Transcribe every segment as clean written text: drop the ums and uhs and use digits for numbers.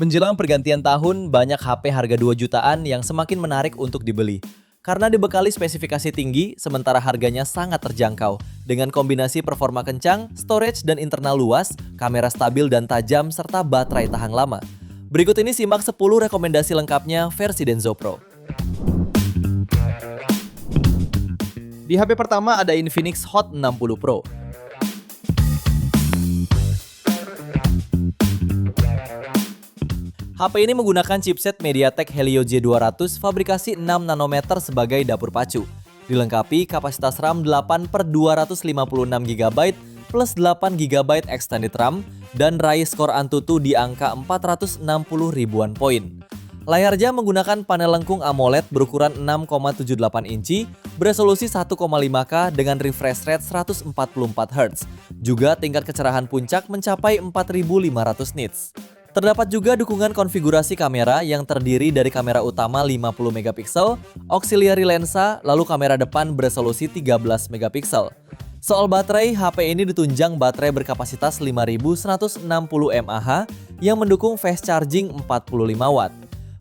Menjelang pergantian tahun, banyak HP harga 2 jutaan yang semakin menarik untuk dibeli. Karena dibekali spesifikasi tinggi, sementara harganya sangat terjangkau. Dengan kombinasi performa kencang, storage dan internal luas, kamera stabil dan tajam, serta baterai tahan lama. Berikut ini simak 10 rekomendasi lengkapnya versi Denso Pro. Di HP pertama ada Infinix Hot 60 Pro. HP ini menggunakan chipset MediaTek Helio G200 fabrikasi 6 nanometer sebagai dapur pacu. Dilengkapi kapasitas RAM 8/256GB plus 8GB extended RAM dan raih skor Antutu di angka 460 ribuan poin. Layar jam menggunakan panel lengkung AMOLED berukuran 6,78 inci beresolusi 1,5K dengan refresh rate 144Hz. Juga tingkat kecerahan puncak mencapai 4500 nits. Terdapat juga dukungan konfigurasi kamera yang terdiri dari kamera utama 50 megapiksel, auxiliary lensa, lalu kamera depan beresolusi 13 megapiksel. Soal baterai, HP ini ditunjang baterai berkapasitas 5160 mAh yang mendukung fast charging 45 Watt.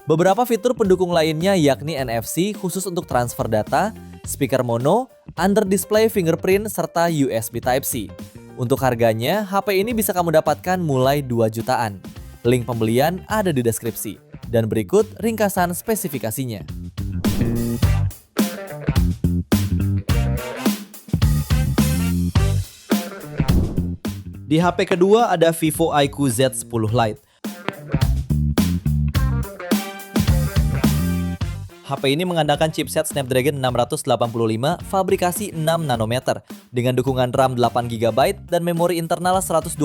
Beberapa fitur pendukung lainnya yakni NFC khusus untuk transfer data, speaker mono, under display fingerprint, serta USB Type-C. Untuk harganya, HP ini bisa kamu dapatkan mulai 2 jutaan. Link pembelian ada di deskripsi. Dan berikut ringkasan spesifikasinya. Di HP kedua ada Vivo iQOO Z10 Lite. HP ini mengandalkan chipset Snapdragon 685 fabrikasi 6 nanometer dengan dukungan RAM 8GB dan memori internal 128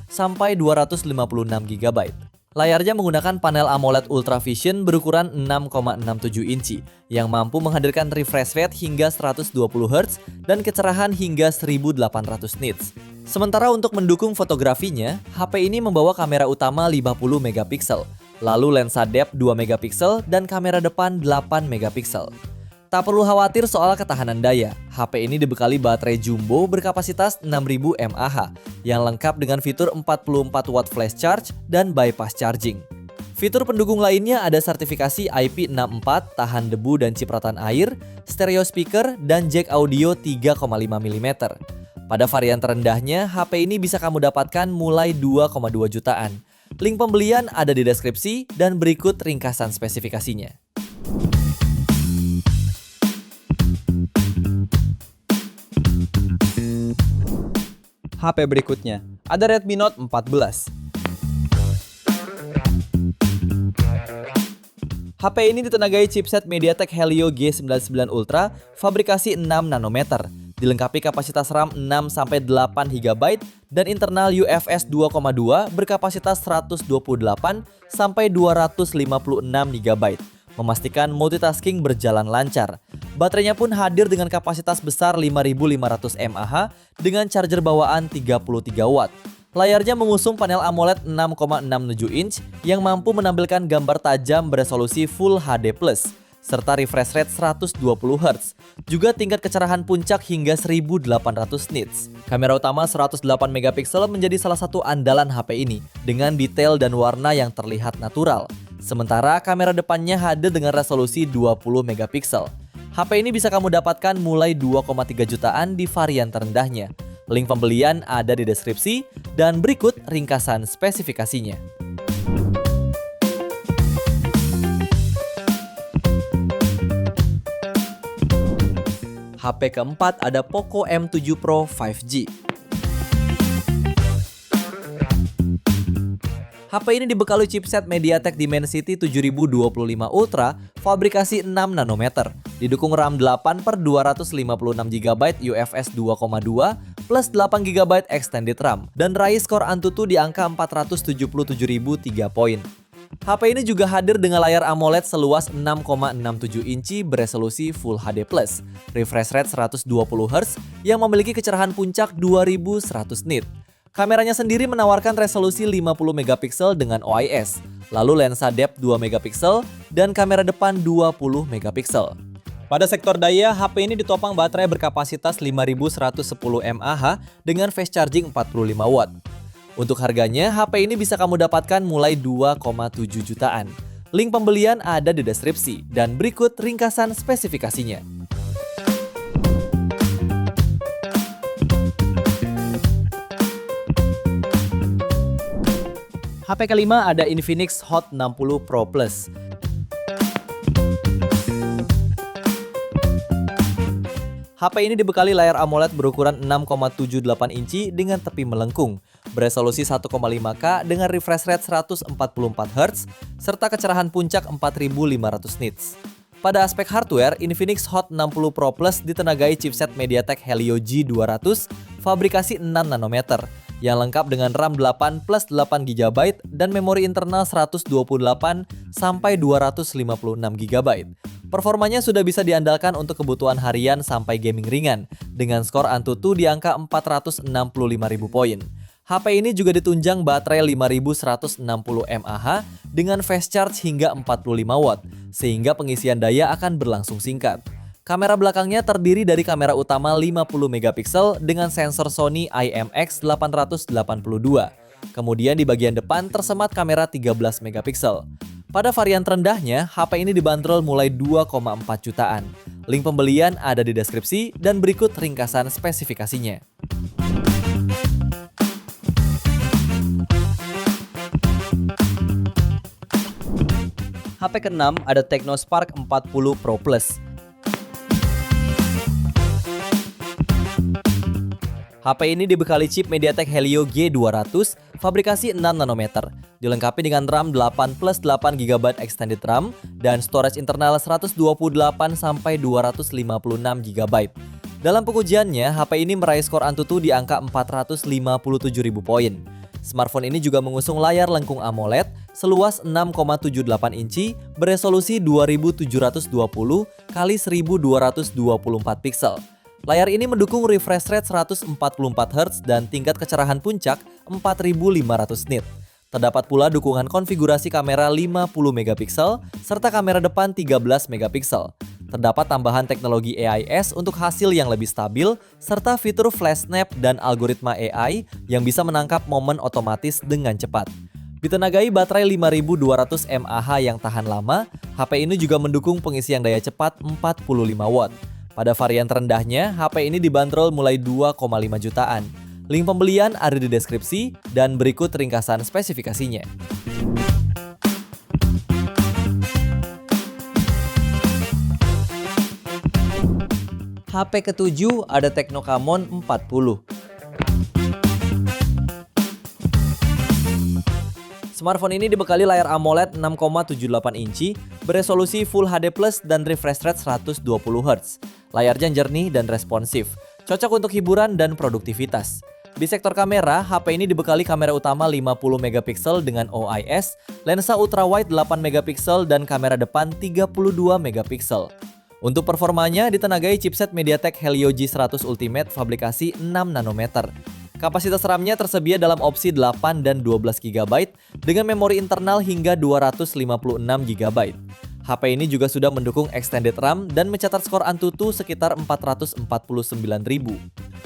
sampai 256GB. Layarnya menggunakan panel AMOLED Ultra Vision berukuran 6,67 inci yang mampu menghadirkan refresh rate hingga 120Hz dan kecerahan hingga 1800 nits. Sementara untuk mendukung fotografinya, HP ini membawa kamera utama 50 megapiksel. Lalu lensa depth 2 megapiksel dan kamera depan 8 megapiksel. Tak perlu khawatir soal ketahanan daya. HP ini dibekali baterai jumbo berkapasitas 6000 mAh yang lengkap dengan fitur 44 watt flash charge dan bypass charging. Fitur pendukung lainnya ada sertifikasi IP64, tahan debu dan cipratan air, stereo speaker, dan jack audio 3,5 mm. Pada varian terendahnya, HP ini bisa kamu dapatkan mulai 2,2 jutaan. Link pembelian ada di deskripsi dan berikut ringkasan spesifikasinya. HP berikutnya ada Redmi Note 14. HP ini ditenagai chipset MediaTek Helio G99 Ultra fabrikasi 6 nanometer. Dilengkapi kapasitas RAM 6-8GB dan internal UFS 2,2 berkapasitas 128 sampai 256GB, memastikan multitasking berjalan lancar. Baterainya pun hadir dengan kapasitas besar 5500 mAh dengan charger bawaan 33 Watt. Layarnya mengusung panel AMOLED 6,67 inch yang mampu menampilkan gambar tajam beresolusi Full HD+. Serta refresh rate 120Hz. Juga tingkat kecerahan puncak hingga 1800 nits. Kamera utama 108 megapiksel menjadi salah satu andalan HP ini dengan detail dan warna yang terlihat natural. Sementara kamera depannya hadir dengan resolusi 20 megapiksel. HP ini bisa kamu dapatkan mulai 2,3 jutaan di varian terendahnya. Link pembelian ada di deskripsi dan berikut ringkasan spesifikasinya. HP keempat ada Poco M7 Pro 5G. HP ini dibekali chipset MediaTek Dimensity 7025 Ultra fabrikasi 6 nanometer. Didukung RAM 8/256GB UFS 2,2 plus 8GB extended RAM dan raih skor Antutu di angka 477.003 poin. HP ini juga hadir dengan layar AMOLED seluas 6,67 inci beresolusi Full HD+, refresh rate 120Hz yang memiliki kecerahan puncak 2100 nit. Kameranya sendiri menawarkan resolusi 50 megapiksel dengan OIS, lalu lensa depth 2 megapiksel dan kamera depan 20 megapiksel. Pada sektor daya, HP ini ditopang baterai berkapasitas 5110 mAh dengan fast charging 45 Watt. Untuk harganya, HP ini bisa kamu dapatkan mulai 2,7 jutaan. Link pembelian ada di deskripsi, dan berikut ringkasan spesifikasinya. HP kelima ada Infinix Hot 60 Pro Plus. HP ini dibekali layar AMOLED berukuran 6,78 inci dengan tepi melengkung, beresolusi 1,5K dengan refresh rate 144 Hz, serta kecerahan puncak 4500 nits. Pada aspek hardware, Infinix Hot 60 Pro Plus ditenagai chipset MediaTek Helio G200 fabrikasi 6 nanometer, yang lengkap dengan RAM 8 plus 8 GB dan memori internal 128 sampai 256 GB. Performanya sudah bisa diandalkan untuk kebutuhan harian sampai gaming ringan, dengan skor Antutu di angka 465.000 poin. HP ini juga ditunjang baterai 5160 mAh dengan fast charge hingga 45 watt, sehingga pengisian daya akan berlangsung singkat. Kamera belakangnya terdiri dari kamera utama 50 megapiksel dengan sensor Sony IMX882. Kemudian di bagian depan tersemat kamera 13 megapiksel. Pada varian terendahnya, HP ini dibanderol mulai 2,4 jutaan. Link pembelian ada di deskripsi dan berikut ringkasan spesifikasinya. HP ke-6 ada Technospark 40 Pro Plus. HP ini dibekali chip MediaTek Helio G200 fabrikasi 6 nanometer, dilengkapi dengan RAM 8 plus 8 GB extended RAM dan storage internal 128 sampai 256 GB. Dalam pengujiannya, HP ini meraih skor Antutu di angka 457.000 poin. Smartphone ini juga mengusung layar lengkung AMOLED seluas 6,78 inci beresolusi 2720 x 1224 piksel. Layar ini mendukung refresh rate 144 Hz dan tingkat kecerahan puncak 4500 nit. Terdapat pula dukungan konfigurasi kamera 50 megapiksel serta kamera depan 13 megapiksel. Terdapat tambahan teknologi AIS untuk hasil yang lebih stabil serta fitur flash snap dan algoritma AI yang bisa menangkap momen otomatis dengan cepat. Ditenagai baterai 5200 mAh yang tahan lama, HP ini juga mendukung pengisian daya cepat 45 watt. Pada varian terendahnya, HP ini dibanderol mulai 2,5 jutaan. Link pembelian ada di deskripsi dan berikut ringkasan spesifikasinya. HP ke-7 ada Tecno Camon 40. Smartphone ini dibekali layar AMOLED 6,78 inci, beresolusi Full HD+ dan refresh rate 120 Hz. Layarnya jernih dan responsif, cocok untuk hiburan dan produktivitas. Di sektor kamera, HP ini dibekali kamera utama 50 megapiksel dengan OIS, lensa ultrawide 8 megapiksel dan kamera depan 32 megapiksel. Untuk performanya ditenagai chipset MediaTek Helio G100 Ultimate fabrikasi 6 nanometer. Kapasitas RAM-nya tersedia dalam opsi 8 dan 12 GB dengan memori internal hingga 256 GB. HP ini juga sudah mendukung extended RAM dan mencatat skor Antutu sekitar 449.000.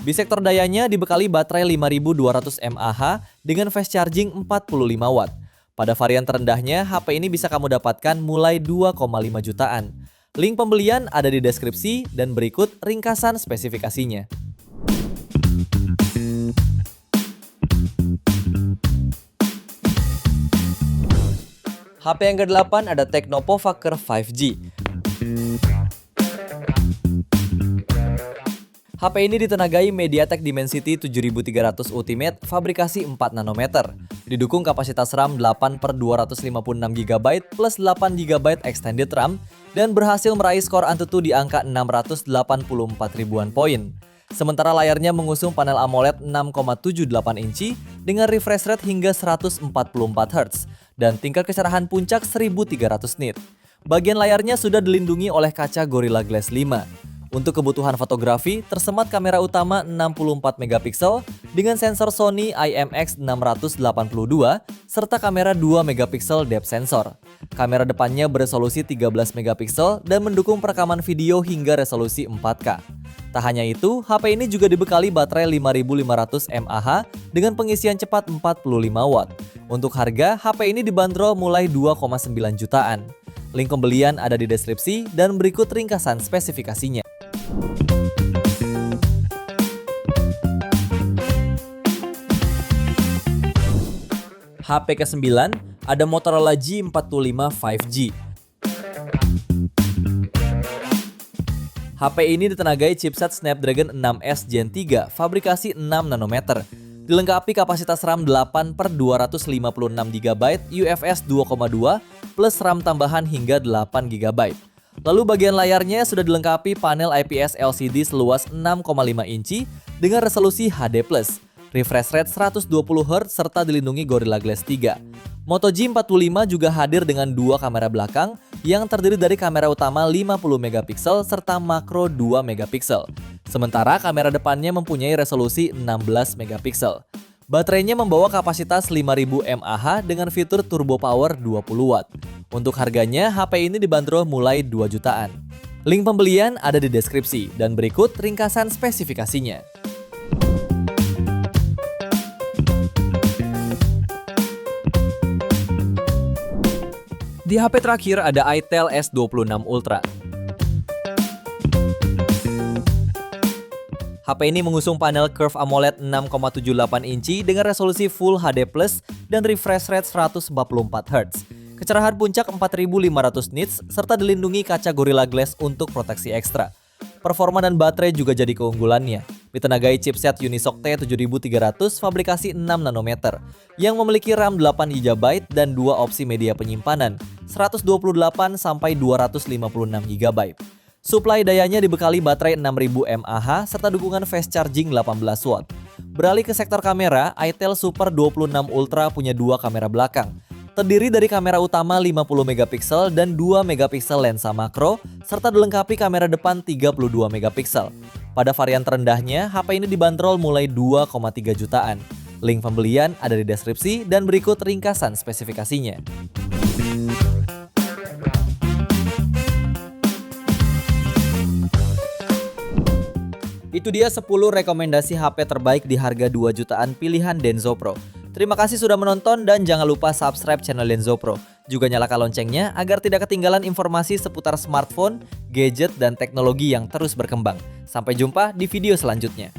Di sektor dayanya dibekali baterai 5200 mAh dengan fast charging 45 watt. Pada varian terendahnya, HP ini bisa kamu dapatkan mulai 2,5 jutaan. Link pembelian ada di deskripsi dan berikut ringkasan spesifikasinya. HP yang ke-8 ada Tecno Povaker 5G. HP ini ditenagai MediaTek Dimensity 7300 Ultimate fabrikasi 4 nanometer. Didukung kapasitas RAM 8/256 GB plus 8 GB extended RAM dan berhasil meraih skor Antutu di angka 684 ribuan poin. Sementara layarnya mengusung panel AMOLED 6,78 inci dengan refresh rate hingga 144 Hz dan tingkat kecerahan puncak 1300 nit. Bagian layarnya sudah dilindungi oleh kaca Gorilla Glass 5. Untuk kebutuhan fotografi, tersemat kamera utama 64 megapiksel dengan sensor Sony IMX682 serta kamera 2 megapiksel depth sensor. Kamera depannya beresolusi 13 megapiksel dan mendukung perekaman video hingga resolusi 4K. Tak hanya itu, HP ini juga dibekali baterai 5500 mAh dengan pengisian cepat 45 Watt. Untuk harga, HP ini dibanderol mulai 2,9 jutaan. Link pembelian ada di deskripsi dan berikut ringkasan spesifikasinya. HP ke-9 ada Motorola G45 5G. HP ini ditenagai chipset Snapdragon 6S Gen 3 fabrikasi 6 nanometer. Dilengkapi kapasitas RAM 8 per 256 GB UFS 2,2 plus RAM tambahan hingga 8 GB. Lalu bagian layarnya sudah dilengkapi panel IPS LCD seluas 6,5 inci dengan resolusi HD+, refresh rate 120 Hz serta dilindungi Gorilla Glass 3. Moto G45 juga hadir dengan dua kamera belakang yang terdiri dari kamera utama 50 MP serta makro 2 MP. Sementara kamera depannya mempunyai resolusi 16 MP. Baterainya membawa kapasitas 5000 mAh dengan fitur turbo power 20 Watt. Untuk harganya, HP ini dibanderol mulai 2 jutaan. Link pembelian ada di deskripsi dan berikut ringkasan spesifikasinya. Di HP terakhir ada itel S26 Ultra. HP ini mengusung panel Curve AMOLED 6,78 inci dengan resolusi Full HD+ dan refresh rate 144 Hz. Kecerahan puncak 4500 nits serta dilindungi kaca Gorilla Glass untuk proteksi ekstra. Performa dan baterai juga jadi keunggulannya. Ditenagai chipset Unisoc T7300 fabrikasi 6 nanometer yang memiliki RAM 8 GB dan dua opsi media penyimpanan 128 sampai 256 GB. Suplai dayanya dibekali baterai 6000 mAh serta dukungan fast charging 18 Watt. Beralih ke sektor kamera, itel Super 26 Ultra punya dua kamera belakang. Terdiri dari kamera utama 50 MP dan 2 MP lensa makro, serta dilengkapi kamera depan 32 MP. Pada varian terendahnya, HP ini dibanderol mulai 2,3 jutaan. Link pembelian ada di deskripsi dan berikut ringkasan spesifikasinya. Itu dia 10 rekomendasi HP terbaik di harga 2 jutaan pilihan Denso Pro. Terima kasih sudah menonton dan jangan lupa subscribe channel Denso Pro. Juga nyalakan loncengnya agar tidak ketinggalan informasi seputar smartphone, gadget, dan teknologi yang terus berkembang. Sampai jumpa di video selanjutnya.